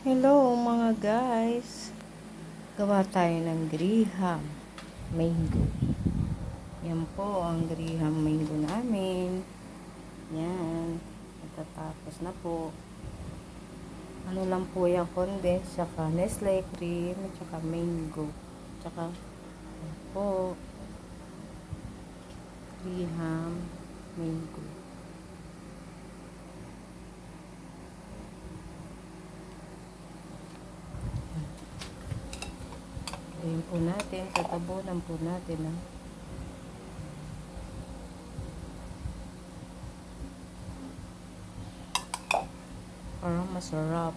Hello mga guys, gawa tayo ng graham mango. Yan po ang graham mango namin. Yan, natatapos na po. Ano lang po yung condensed, saka Nestle cream, saka mango, saka yan po, graham mango. Ayan po natin, tatabunan po natin para masarap.